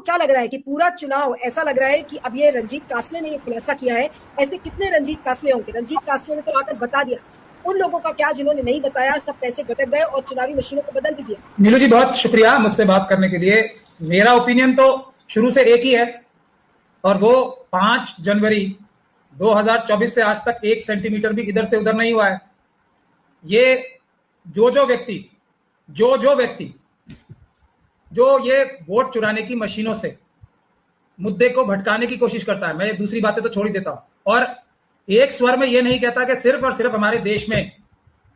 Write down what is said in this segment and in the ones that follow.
आपको क्या लग रहा है कि पूरा चुनाव ऐसा लग रहा है कि अब ये रंजीत कासले ने ये खुलासा किया है, ऐसे कितने रंजीत कासले होंगे? रंजीत कासले ने तो आकर बता दिया, उन लोगों का क्या जिन्होंने नहीं बताया, सब पैसे गटक गए और चुनावी मशीनों को बदल भी दिया। नीलू जी बहुत शुक्रिया मुझसे बात करने के लिए। मेरा ओपिनियन तो शुरू से एक ही है और वो 5 जनवरी 2024 से आज तक 1 सेंटीमीटर भी इधर से उधर नहीं हुआ है। ये जो व्यक्ति जो ये वोट चुराने की मशीनों से मुद्दे को भटकाने की कोशिश करता है, मैं दूसरी बातें तो छोड़ ही देता हूं और एक स्वर में ये नहीं कहता कि सिर्फ और सिर्फ हमारे देश में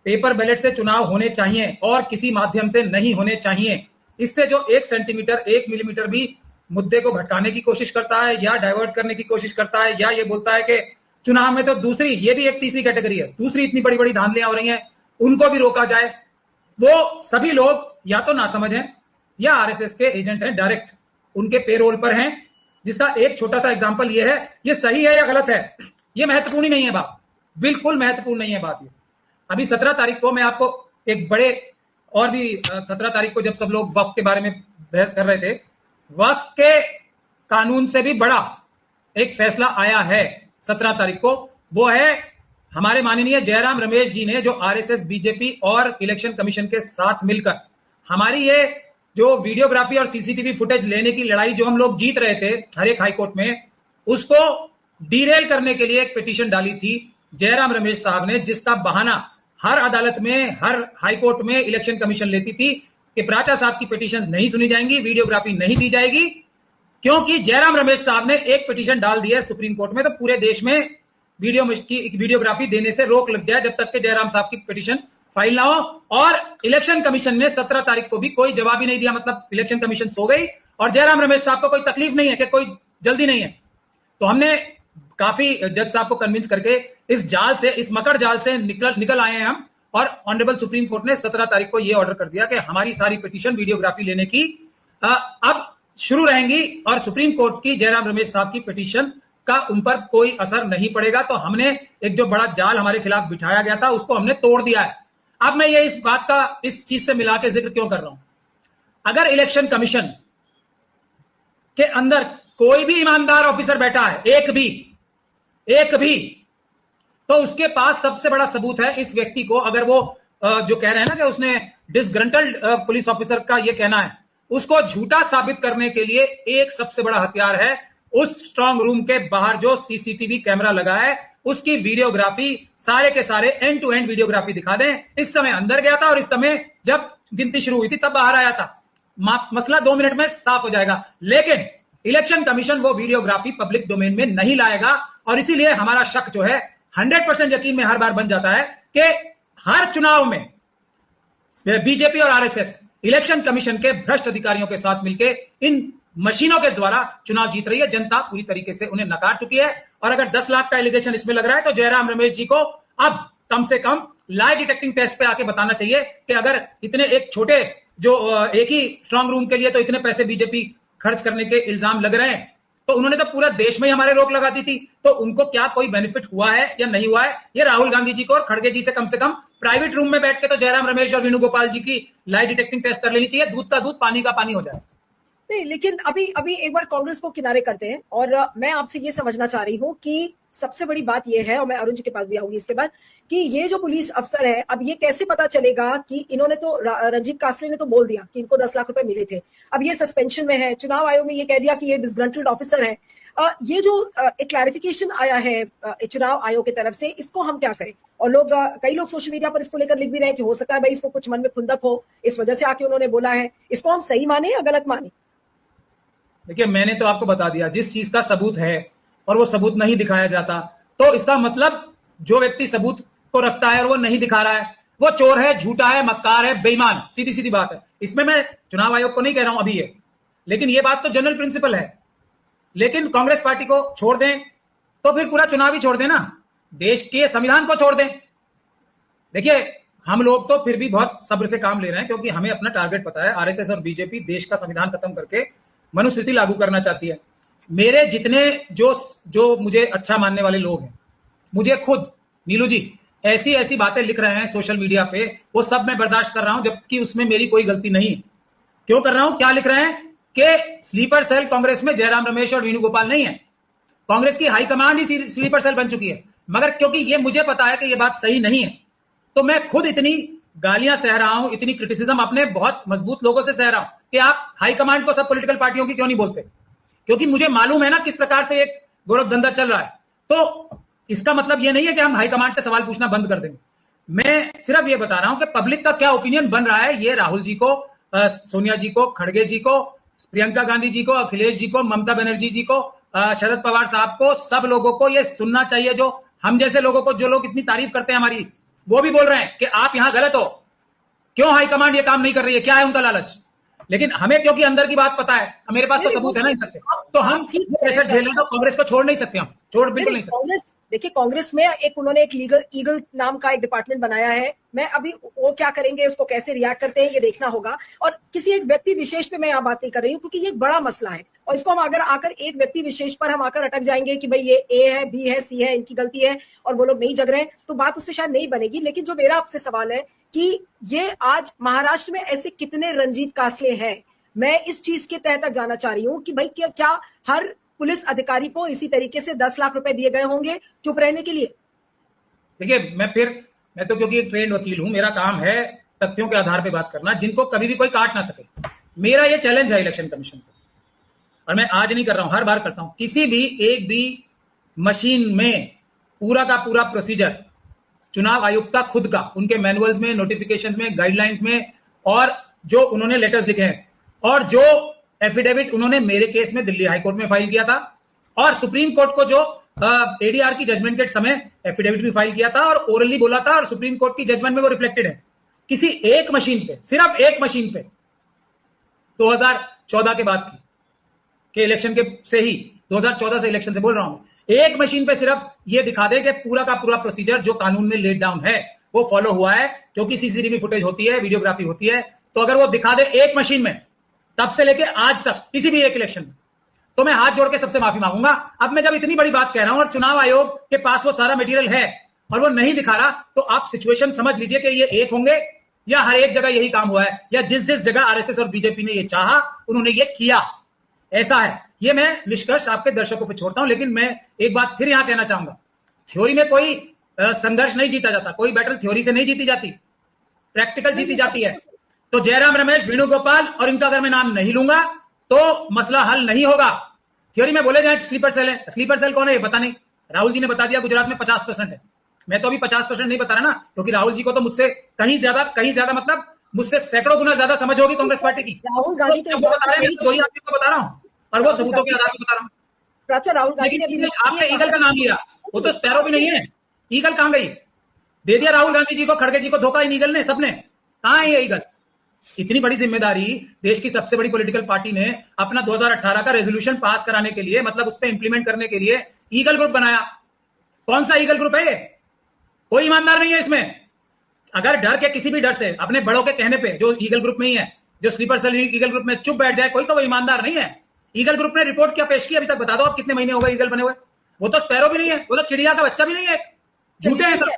पेपर बैलेट से चुनाव होने चाहिए और किसी माध्यम से नहीं होने चाहिए। इससे जो 1 सेंटीमीटर 1 मिलीमीटर भी मुद्दे को भटकाने की कोशिश करता है या डाइवर्ट करने की कोशिश करता है या ये बोलता है कि चुनाव में तो दूसरी, ये भी एक तीसरी कैटेगरी है, दूसरी इतनी बड़ी बड़ी धांधलियां हो रही हैं, उनको भी रोका जाए, वो सभी लोग या तो नासमझ हैं या आरएसएस के एजेंट हैं, डायरेक्ट उनके पेरोल पर हैं। जिसका एक छोटा सा एग्जांपल ये है, ये सही है या गलत है ये महत्वपूर्ण ही नहीं है बात, बिल्कुल महत्वपूर्ण नहीं है बात। ये अभी 17 तारीख को मैं आपको एक बड़े और भी 17 तारीख को जब सब लोग वक्फ के बारे में बहस कर रहे थे, वक्फ के कानून से भी बड़ा एक फैसला आया है 17 तारीख को। वो है हमारे माननीय जयराम रमेश जी ने, जो आरएसएस, बीजेपी और इलेक्शन कमीशन के साथ मिलकर हमारी ये जो वीडियोग्राफी और सीसीटीवी फुटेज लेने की लड़ाई जो हम लोग जीत रहे थे हर एक हाईकोर्ट में, उसको डीरेल करने के लिए एक पिटीशन डाली थी जयराम रमेश साहब ने, जिसका बहाना हर अदालत में, हर हाईकोर्ट में इलेक्शन कमीशन लेती थी कि प्राचा साहब की पिटीशंस नहीं सुनी जाएंगी, वीडियोग्राफी नहीं दी जाएगी। क्योंकि जयराम रमेश साहब ने एक पिटीशन डाल दी है सुप्रीम कोर्ट में, तो पूरे देश में वीडियोग्राफी देने से रोक लग जाए जब तक कि जयराम साहब की पिटीशन फाइल ना हो। और इलेक्शन कमीशन ने 17 तारीख को भी कोई जवाब ही नहीं दिया, मतलब इलेक्शन कमीशन सो गई और जयराम रमेश साहब को कोई तकलीफ नहीं है कि कोई जल्दी नहीं है। तो हमने काफी जज साहब को कन्विंस करके इस जाल से, इस मकर जाल से निकल आए हैं हम, और ऑनरेबल सुप्रीम कोर्ट ने 17 तारीख को यह ऑर्डर कर दिया कि हमारी सारी पिटीशन वीडियोग्राफी लेने की अब शुरू रहेंगी और सुप्रीम कोर्ट की जयराम रमेश साहब की पिटीशन का उन पर कोई असर नहीं पड़ेगा। तो हमने एक जो बड़ा जाल हमारे खिलाफ बिछाया गया था उसको हमने तोड़ दिया है। अब मैं ये इस बात का इस चीज से मिला के जिक्र क्यों कर रहा हूं, अगर इलेक्शन कमीशन के अंदर कोई भी ईमानदार ऑफिसर बैठा है, एक भी, तो उसके पास सबसे बड़ा सबूत है इस व्यक्ति को, अगर वो जो कह रहे हैं ना कि उसने डिसग्रंटल्ड पुलिस ऑफिसर का ये कहना है, उसको झूठा साबित करने के लिए एक सबसे बड़ा हथियार है उस स्ट्रांग रूम के बाहर जो सीसीटीवी कैमरा लगा है, उसकी वीडियोग्राफी, सारे के सारे एंड टू एंड वीडियोग्राफी दिखा दें। इस समय अंदर गया था और इस समय जब गिनती शुरू हुई थी तब बाहर आया था, मसला 2 मिनट में साफ हो जाएगा। लेकिन इलेक्शन कमीशन वो वीडियोग्राफी पब्लिक डोमेन में नहीं लाएगा और इसीलिए हमारा शक जो है 100% यकीन में हर बार बन जाता है कि हर चुनाव में बीजेपी और आरएसएस इलेक्शन कमीशन के भ्रष्ट अधिकारियों के साथ मिलकर इन मशीनों के द्वारा चुनाव जीत रही है। जनता पूरी तरीके से उन्हें नकार चुकी है और अगर 10 लाख का एलिगेशन इसमें लग रहा है तो जयराम रमेश जी को अब कम से कम लाई डिटेक्टिंग टेस्ट पे आके बताना चाहिए कि अगर इतने एक छोटे जो एक ही स्ट्रांग रूम के लिए तो इतने पैसे बीजेपी खर्च करने के इल्जाम लग रहे हैं, तो उन्होंने तो पूरा देश में ही हमारे रोक लगा दी थी, तो उनको क्या कोई बेनिफिट हुआ है या नहीं हुआ है, ये राहुल गांधी जी को और खड़गे जी से कम प्राइवेट रूम में बैठ के तो जयराम रमेश और वेणुगोपाल जी की लाई डिटेक्टिंग टेस्ट कर लेनी चाहिए। दूध का दूध, पानी का पानी हो जाए। नहीं, लेकिन अभी एक बार कांग्रेस को किनारे करते हैं और मैं आपसे ये समझना चाह रही हूं कि सबसे बड़ी बात यह है, और मैं अरुण जी के पास भी आऊंगी इसके बाद, कि ये जो पुलिस अफसर है, अब ये कैसे पता चलेगा कि इन्होंने तो रंजीत कासले ने तो बोल दिया कि इनको 10 लाख रुपए मिले थे, अब ये सस्पेंशन में है, चुनाव आयोग ने ये कह दिया कि ये डिसग्रंटल्ड ऑफिसर है। ये जो एक क्लैरिफिकेशन आया है चुनाव आयोग की तरफ से, इसको हम क्या करें? और कई लोग सोशल मीडिया पर इसको लेकर लिख भी रहे हैं कि हो सकता है भाई इसको कुछ मन में खुंदक हो, इस वजह से आके उन्होंने बोला है। इसको हम सही माने या गलत माने? देखिए, मैंने तो आपको बता दिया, जिस चीज का सबूत है और वो सबूत नहीं दिखाया जाता तो इसका मतलब जो व्यक्ति सबूत को रखता है और वो नहीं दिखा रहा है वो चोर है, झूठा है, मक्कार है, बेईमान, सीधी सीधी बात है। इसमें मैं चुनाव आयोग को नहीं कह रहा हूं अभी ये, लेकिन ये बात तो जनरल प्रिंसिपल है। लेकिन कांग्रेस पार्टी को छोड़ दें तो फिर पूरा चुनाव ही छोड़ दें ना, देश के संविधान को छोड़ दें। देखिए, हम लोग तो फिर भी बहुत सब्र से काम ले रहे हैं क्योंकि हमें अपना टारगेट पता है। आरएसएस और बीजेपी देश का संविधान खत्म करके मनुस्मृति लागू करना चाहती है। मेरे जितने जो मुझे अच्छा मानने वाले लोग हैं, मुझे खुद नीलू जी ऐसी ऐसी बातें लिख रहे हैं सोशल मीडिया पे, वो सब मैं बर्दाश्त कर रहा हूं जबकि उसमें मेरी कोई गलती नहीं। क्यों कर रहा हूं, क्या लिख रहे हैं? कि स्लीपर सेल कांग्रेस में जयराम रमेश और वेणुगोपाल नहीं है, कांग्रेस की हाईकमांड ही स्लीपर सेल बन चुकी है। मगर क्योंकि ये मुझे पता है कि ये बात सही नहीं है, तो मैं खुद इतनी गालियां सह रहा हूं, इतनी क्रिटिसिज्म अपने बहुत मजबूत लोगों से सह रहा हूं कि आप हाईकमांड को सब पॉलिटिकल पार्टियों की क्यों नहीं बोलते, क्योंकि मुझे मालूम है ना किस प्रकार से एक गोरखधंधा चल रहा है। तो इसका मतलब यह नहीं है कि हम हाईकमांड से सवाल पूछना बंद कर देंगे। मैं सिर्फ ये बता रहा हूं कि पब्लिक का क्या ओपिनियन बन रहा है, ये राहुल जी को, सोनिया जी को, खड़गे जी को, प्रियंका गांधी जी को, अखिलेश जी को, ममता बनर्जी जी को, शरद पवार साहब को, सब लोगों को ये सुनना चाहिए। जो हम जैसे लोगों को, जो लोग इतनी तारीफ करते हैं हमारी, वो भी बोल रहे हैं कि आप यहां गलत हो, क्यों हाईकमांड ये काम नहीं कर रही है, क्या है उनका लालच। लेकिन हमें क्योंकि अंदर की बात पता है, मेरे पास तो सबूत है ना इन सबके, तो हम प्रेशर झेल रहे, तो कांग्रेस को छोड़ नहीं सकते, हम छोड़ बिल्कुल नहीं सकते। कांग्रेस, देखिए कांग्रेस में एक उन्होंने एक लीगल ईगल नाम का एक डिपार्टमेंट बनाया है। मैं अभी वो क्या करेंगे, उसको कैसे रिएक्ट करते हैं, ये देखना होगा। और किसी एक व्यक्ति विशेष पे मैं यहाँ बात नहीं कर रही हूँ, क्योंकि ये एक बड़ा मसला है और इसको हम अगर आकर एक व्यक्ति विशेष पर हम आकर अटक जाएंगे कि भाई ये ए है, बी है, सी है, इनकी गलती है और वो लोग नहीं जग रहे हैं, तो बात उससे शायद नहीं बनेगी। लेकिन जो मेरा आपसे सवाल है कि ये आज महाराष्ट्र में ऐसे कितने रंजीत कासले हैं, मैं इस चीज के तह तक जाना चाह रही हूँ कि भाई क्या हर पुलिस अधिकारी को इसी तरीके से 10 लाख रुपए दिए गए होंगे चुप रहने के लिए? देखिए, मैं तो क्योंकि एक ट्रेंड वकील हूं, मेरा काम है तथ्यों के आधार पर बात करना, जिनको कभी भी कोई काट ना सके। मेरा ये चैलेंज है इलेक्शन कमीशन को, और मैं आज नहीं कर रहा हूं, हर बार करता हूं। किसी भी एक भी मशीन में पूरा का पूरा प्रोसीजर चुनाव आयोग का खुद का, उनके मैनुअल्स में, नोटिफिकेशंस में, गाइडलाइंस में, और जो उन्होंने लेटर्स लिखे हैं, और जो एफिडेविट उन्होंने मेरे केस में दिल्ली हाईकोर्ट में फाइल किया था, और सुप्रीम कोर्ट को जो एडीआर की जजमेंट के समय एफिडेविट भी फाइल किया था और ओरली बोला था, और सुप्रीम कोर्ट की जजमेंट में वो रिफ्लेक्टेड है। किसी एक मशीन पे, सिर्फ एक मशीन पे 2014 के बाद के इलेक्शन के से ही, 2014 से इलेक्शन से बोल रहा हूं, एक मशीन पे सिर्फ ये दिखा दे कि पूरा का पूरा प्रोसीजर जो कानून में लेट डाउन है वो फॉलो हुआ है, क्योंकि सीसीटीवी फुटेज होती है, वीडियोग्राफी होती है। तो अगर वो दिखा दे एक मशीन में, तब से लेके आज तक किसी भी एक इलेक्शन में, तो मैं हाथ जोड़ के सबसे माफी मांगूंगा। अब मैं जब इतनी बड़ी बात कह रहा हूं और चुनाव आयोग के पास वो सारा मटेरियल है और वो नहीं दिखा रहा, तो आप सिचुएशन समझ लीजिए कि ये एक होंगे या हर एक जगह यही काम हुआ है, या जिस जिस जगह आरएसएस और बीजेपी ने ये चाहा उन्होंने ये किया, ऐसा है। ये मैं निष्कर्ष आपके दर्शकों पर छोड़ता हूं। लेकिन मैं एक बात फिर यहां कहना चाहूंगा, थ्योरी में कोई संघर्ष नहीं जीता जाता, कोई बैटल थ्योरी से नहीं जीती जाती, प्रैक्टिकल जीती जाती है। तो जयराम रमेश, वेणुगोपाल और इनका अगर मैं नाम नहीं लूंगा तो मसला हल नहीं होगा। थ्योरी में बोले जाए स्लीपर सेल है, स्लीपर सेल कौन है ये पता नहीं। राहुल जी ने बता दिया गुजरात में 50% है, मैं तो अभी 50% नहीं बता रहा ना, क्योंकि राहुल जी को तो मुझसे कहीं ज्यादा मतलब मुझसे सैकड़ों गुना ज्यादा समझ होगी कांग्रेस पार्टी की। राहुल गांधी तो बता रहे हैं, वही आपको बता रहा हूँ, और वो सबूतों के आधार पर बता रहा हूँ। अच्छा, राहुल गांधी ने आपने ईगल का नाम लिया, वो तो स्पैरो भी नहीं है, ईगल कहां गई? दे दिया राहुल गांधी जी को, खड़गे जी को धोखा इन ईगल ने, सबने। कहां है ये ईगल? इतनी बड़ी जिम्मेदारी देश की सबसे बड़ी पॉलिटिकल पार्टी ने अपना 2018 का रेजोल्यूशन पास कराने के लिए, मतलब उस पर इंप्लीमेंट करने के लिए ईगल ग्रुप बनाया। कौन सा ईगल ग्रुप है ये? कोई ईमानदार नहीं है इसमें। अगर डर के, किसी भी डर से, अपने बड़ों के कहने पे, जो ईगल ग्रुप में ही है, जो स्लीपर सेल ईगल ग्रुप में चुप बैठ जाए कोई, तो वो ईमानदार नहीं है। ईगल ग्रुप ने रिपोर्ट क्या पेश की अभी तक? बता दो आप, कितने महीने हो गए ईगल बने हुए? वो तो स्पैरो भी नहीं है, वो तो चिड़िया का बच्चा भी नहीं है, झूठे हैं सब।